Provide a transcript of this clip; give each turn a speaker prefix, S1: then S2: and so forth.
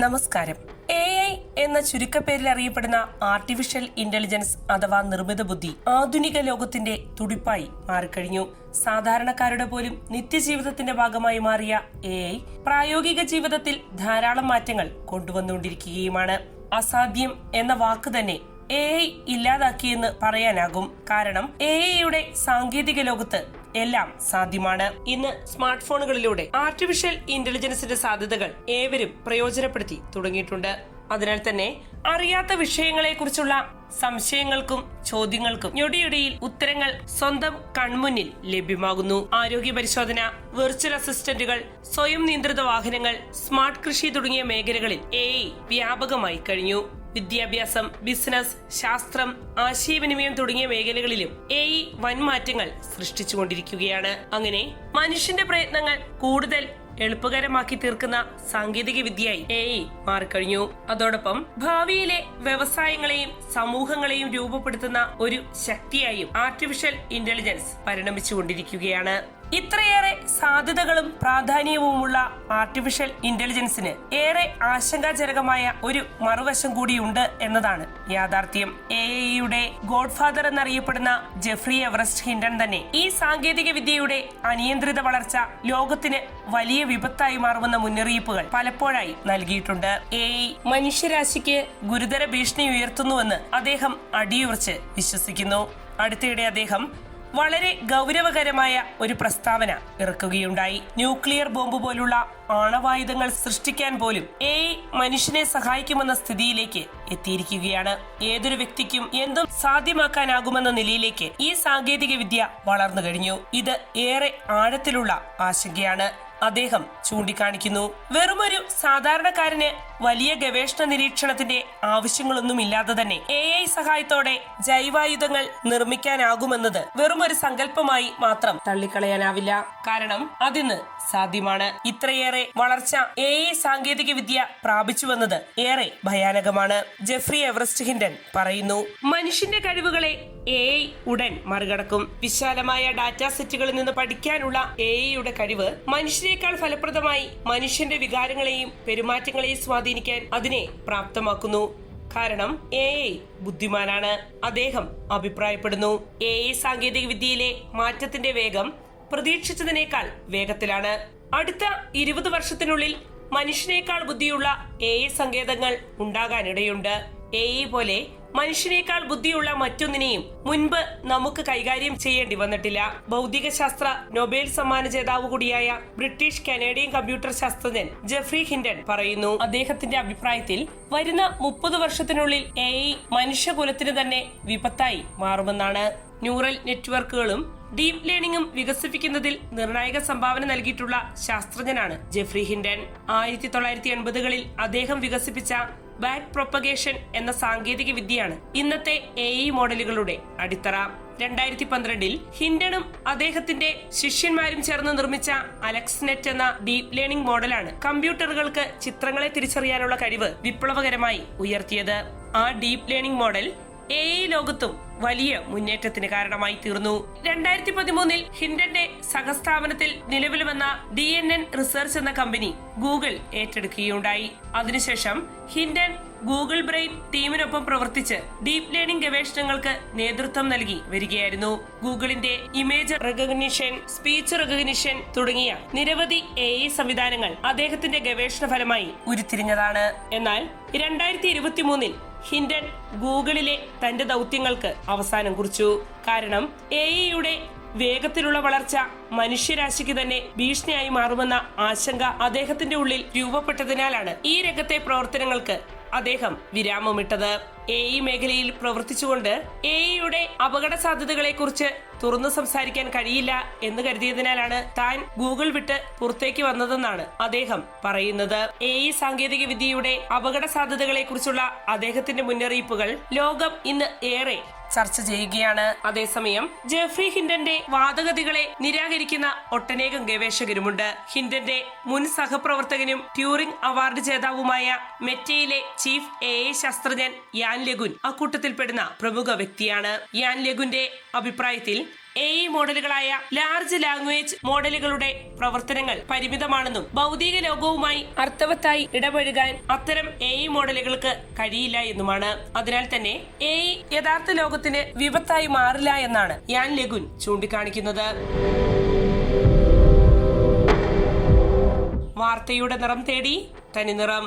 S1: നമസ്കാരം. AI എന്ന ചുരുക്കപ്പേരിൽ അറിയപ്പെടുന്ന ആർട്ടിഫിഷ്യൽ ഇന്റലിജൻസ് അഥവാ നിർമ്മിത ബുദ്ധി ആധുനിക ലോകത്തിന്റെ തുടിപ്പായി മാറിക്കഴിഞ്ഞു. സാധാരണക്കാരുടെ പോലും നിത്യജീവിതത്തിന്റെ ഭാഗമായി മാറിയ AI പ്രായോഗിക ജീവിതത്തിൽ ധാരാളം മാറ്റങ്ങൾ കൊണ്ടുവന്നുകൊണ്ടിരിക്കുകയുമാണ്. അസാധ്യം എന്ന വാക്ക് തന്നെ AI ഇല്ലാതാക്കിയെന്ന് പറയാനാകും. കാരണം AI-യുടെ സാങ്കേതിക ലോകത്ത് എല്ലാം സാധ്യമാണ്. ഇന്ന് സ്മാർട്ട് ഫോണുകളിലൂടെ ആർട്ടിഫിഷ്യൽ ഇന്റലിജൻസിന്റെ സാധ്യതകൾ ഏവരും പ്രയോജനപ്പെടുത്തി തുടങ്ങിയിട്ടുണ്ട്. അതിനാൽ തന്നെ അറിയാത്ത വിഷയങ്ങളെ കുറിച്ചുള്ള സംശയങ്ങൾക്കും ചോദ്യങ്ങൾക്കും ഞൊടിയിടയിൽ ഉത്തരങ്ങൾ സ്വന്തം കൺമുന്നിൽ ലഭ്യമാകുന്നു. ആരോഗ്യ പരിശോധന, വെർച്വൽ അസിസ്റ്റന്റുകൾ, സ്വയം നിയന്ത്രിത വാഹനങ്ങൾ, സ്മാർട്ട് കൃഷി തുടങ്ങിയ മേഖലകളിൽ AI വ്യാപകമായി കഴിഞ്ഞു. വിദ്യാഭ്യാസം, ബിസിനസ്, ശാസ്ത്രം, ആശയവിനിമയം തുടങ്ങിയ മേഖലകളിലും AI വൻ മാറ്റങ്ങൾ സൃഷ്ടിച്ചുകൊണ്ടിരിക്കുകയാണ്. അങ്ങനെ മനുഷ്യന്റെ പ്രയത്നങ്ങൾ കൂടുതൽ എളുപ്പകരമാക്കി തീർക്കുന്ന സാങ്കേതിക വിദ്യയായി AI മാറിക്കഴിഞ്ഞു. അതോടൊപ്പം ഭാവിയിലെ വ്യവസായങ്ങളെയും സമൂഹങ്ങളെയും രൂപപ്പെടുത്തുന്ന ഒരു ശക്തിയായും ആർട്ടിഫിഷ്യൽ ഇന്റലിജൻസ് പരിണമിച്ചുകൊണ്ടിരിക്കുകയാണ്. ഇത്രയേറെ സാധ്യതകളും പ്രാധാന്യവുമുള്ള ആർട്ടിഫിഷ്യൽ ഇന്റലിജൻസിന് ഏറെ ആശങ്കാജനകമായ ഒരു മറുവശം കൂടിയുണ്ട് എന്നതാണ് യാഥാർത്ഥ്യം. AI-യുടെ ഗോഡ്ഫാദർ എന്നറിയപ്പെടുന്ന ജെഫ്രി എവറസ്റ്റ് ഹിൻഡൻ തന്നെ ഈ സാങ്കേതിക വിദ്യയുടെ അനിയന്ത്രിത വളർച്ച ലോകത്തിന് വലിയ വിപത്തായി മാറുമെന്ന മുന്നറിയിപ്പുകൾ പലപ്പോഴായി നൽകിയിട്ടുണ്ട്. AI മനുഷ്യരാശിക്ക് ഗുരുതര ഭീഷണി ഉയർത്തുന്നുവെന്ന് അദ്ദേഹം അടിയുറച്ച് വിശ്വസിക്കുന്നു. അടുത്തിടെ അദ്ദേഹം വളരെ ഗൗരവകരമായ ഒരു പ്രസ്താവന ഇറക്കുകയുണ്ടായി. ന്യൂക്ലിയർ ബോംബ് പോലുള്ള ആണവായുധങ്ങൾ സൃഷ്ടിക്കാൻ പോലും AI മനുഷ്യനെ സഹായിക്കുമെന്ന സ്ഥിതിയിലേക്ക് എത്തിയിരിക്കുകയാണ്. ഏതൊരു വ്യക്തിക്കും എന്തും സാധ്യമാക്കാനാകുമെന്ന നിലയിലേക്ക് ഈ സാങ്കേതിക വിദ്യ വളർന്നു കഴിഞ്ഞു. ഇത് ഏറെ ആഴത്തിലുള്ള ആശങ്കയാണ് അദ്ദേഹം ചൂണ്ടിക്കാണിക്കുന്നു. വെറുമൊരു സാധാരണക്കാരന് വലിയ ഗവേഷണ നിരീക്ഷണത്തിന്റെ ആവശ്യങ്ങളൊന്നുമില്ലാതെ തന്നെ AI സഹായത്തോടെ ജൈവായുധങ്ങൾ നിർമ്മിക്കാനാകുമെന്നത് വെറുമൊരു സങ്കല്പമായി മാത്രം തള്ളിക്കളയാനാവില്ല. കാരണം അതിന്ന് സാധ്യമാണ്. ഇത്രയേറെ വളർച്ച AI സാങ്കേതിക വിദ്യ പ്രാപിച്ചുവെന്നത് ഏറെ ഭയാനകമാണ്. ജെഫ്രി എവറസ്റ്റ് ഹിൻഡൻ പറയുന്നു, മനുഷ്യന്റെ കഴിവുകളെ AI ഉടൻ മറികടക്കും. വിശാലമായ ഡാറ്റാ സെറ്റുകളിൽ നിന്ന് പഠിക്കാനുള്ള AI-യുടെ കഴിവ് മനുഷ്യനേക്കാൾ ഫലപ്രദമായി മനുഷ്യന്റെ വികാരങ്ങളെയും പെരുമാറ്റങ്ങളെയും സ്വാധീനിക്കാൻ അതിനെ പ്രാപ്തമാക്കുന്നു. കാരണം AI ബുദ്ധിമാനാണ്, അദ്ദേഹം അഭിപ്രായപ്പെടുന്നു. AI സാങ്കേതിക വിദ്യയിലെ മാറ്റത്തിന്റെ വേഗം പ്രതീക്ഷിച്ചതിനേക്കാൾ വേഗത്തിലാണ്. അടുത്ത 20 വർഷത്തിനുള്ളിൽ മനുഷ്യനേക്കാൾ ബുദ്ധിയുള്ള AI സങ്കേതങ്ങൾ ഉണ്ടാകാനിടയുണ്ട്. AI പോലെ മനുഷ്യനേക്കാൾ ബുദ്ധിയുള്ള മറ്റൊന്നിനെയും മുൻപ് നമുക്ക് കൈകാര്യം ചെയ്യേണ്ടി വന്നിട്ടില്ല. ഭൗതിക ശാസ്ത്ര നൊബേൽ സമ്മാന ജേതാവ് കൂടിയായ ബ്രിട്ടീഷ് കനേഡിയൻ കമ്പ്യൂട്ടർ ശാസ്ത്രജ്ഞൻ ജെഫ്രി ഹിൻഡൻ പറയുന്നു, അദ്ദേഹത്തിന്റെ അഭിപ്രായത്തിൽ വരുന്ന 30 വർഷത്തിനുള്ളിൽ AI മനുഷ്യകുലത്തിന് തന്നെ വിപത്തായി മാറുമെന്നാണ്. ന്യൂറൽ നെറ്റ്വർക്കുകളും ഡീപ് ലേണിംഗും വികസിപ്പിക്കുന്നതിൽ നിർണായക സംഭാവന നൽകിയിട്ടുള്ള ശാസ്ത്രജ്ഞനാണ് ജെഫ്രി ഹിൻഡൻ. 1980-കളിൽ അദ്ദേഹം വികസിപ്പിച്ച ബാക്ക് പ്രൊപ്പഗേഷൻ എന്ന സാങ്കേതിക വിദ്യയാണ് ഇന്നത്തെ AI മോഡലുകളുടെ അടിത്തറ. 2012-ൽ ഹിൻഡനും അദ്ദേഹത്തിന്റെ ശിഷ്യന്മാരും ചേർന്ന് നിർമ്മിച്ച അലക്സ്നെറ്റ് എന്ന ഡീപ് ലേണിംഗ് മോഡലാണ് കമ്പ്യൂട്ടറുകൾക്ക് ചിത്രങ്ങളെ തിരിച്ചറിയാനുള്ള കഴിവ് വിപ്ലവകരമായി ഉയർത്തിയത്. ആ ഡീപ് ലേണിംഗ് മോഡൽ AI ലോകത്തും വലിയ മുന്നേറ്റത്തിന് കാരണമായി തീർന്നു. 2013-ൽ ഹിൻഡന്റെ സഹസ്ഥാപനത്തിൽ നിലവിൽ വന്ന DNN റിസർച്ച് എന്ന കമ്പനി ഗൂഗിൾ ഏറ്റെടുക്കുകയുണ്ടായി. അതിനുശേഷം ഹിൻഡൻ ഗൂഗിൾ ബ്രെയിൻ ടീമിനൊപ്പം പ്രവർത്തിച്ച് ഡീപ് ലേണിംഗ് ഗവേഷണങ്ങൾക്ക് നേതൃത്വം നൽകി വരികയായിരുന്നു. ഗൂഗിളിന്റെ ഇമേജ് റെക്കഗ്നിഷൻ, സ്പീച്ച് റെക്കഗ്നിഷൻ തുടങ്ങിയ നിരവധി AI സംവിധാനങ്ങൾ അദ്ദേഹത്തിന്റെ ഗവേഷണ ഫലമായി ഉരുത്തിരിഞ്ഞതാണ്. എന്നാൽ 2023-ൽ ഹിൻഡൻ ഗൂഗിളിലെ തന്റെ ദൗത്യങ്ങൾക്ക് അവസാനം കുറിച്ചു. കാരണം AI-യുടെ വേഗത്തിലുള്ള വളർച്ച മനുഷ്യരാശിക്ക് തന്നെ ഭീഷണിയായി മാറുമെന്ന ആശങ്ക അദ്ദേഹത്തിന്റെ ഉള്ളിൽ രൂപപ്പെട്ടതിനാലാണ് ഈ രംഗത്തെ പ്രവർത്തനങ്ങൾക്ക് അദ്ദേഹം വിരാമമിട്ടത്. AI മേഖലയിൽ പ്രവർത്തിച്ചുകൊണ്ട് AI-യുടെ അപകട സാധ്യതകളെ കുറിച്ച് തുറന്നു സംസാരിക്കാൻ കഴിയില്ല എന്ന് കരുതിയതിനാലാണ് താൻ ഗൂഗിൾ വിട്ട് പുറത്തേക്ക് വന്നതെന്നാണ് അദ്ദേഹം പറയുന്നത്. AI സാങ്കേതിക വിദ്യയുടെ അപകട സാധ്യതകളെ കുറിച്ചുള്ള അദ്ദേഹത്തിന്റെ മുന്നറിയിപ്പുകൾ ലോകം ഇന്ന് ഏറെ ചർച്ച ചെയ്യുകയാണ്. അതേസമയം ജെഫ്രി ഹിൻഡന്റെ വാദഗതികളെ നിരാകരിക്കുന്ന ഒട്ടനേകം ഗവേഷകരുമുണ്ട്. ഹിൻഡന്റെ മുൻ സഹപ്രവർത്തകനും ട്യൂറിംഗ് അവാർഡ് ജേതാവുമായ മെറ്റയിലെ ചീഫ് AI ശാസ്ത്രജ്ഞൻ യാൻ ലെഗുൻ അക്കൂട്ടത്തിൽപ്പെടുന്ന പ്രമുഖ വ്യക്തിയാണ്. യാൻ ലെഗുന്റെ അഭിപ്രായത്തിൽ AI മോഡലുകളായ ലാർജ് ലാംഗ്വേജ് മോഡലുകളുടെ പ്രവർത്തനങ്ങൾ പരിമിതമാണെന്നും ഭൗതിക ലോകവുമായി അർത്ഥവത്തായി ഇടപഴകാൻ അത്തരം AI മോഡലുകൾക്ക് കഴിയില്ല എന്നുമാണ്. അതിനാൽ തന്നെ AI യഥാർത്ഥ ലോകത്തിന് വിപത്തായി മാറില്ല എന്നാണ് യാൻ ലെഗുൻ ചൂണ്ടിക്കാണിക്കുന്നത്. വാർത്തയുടെ നിറം തേടി തനി നിറം.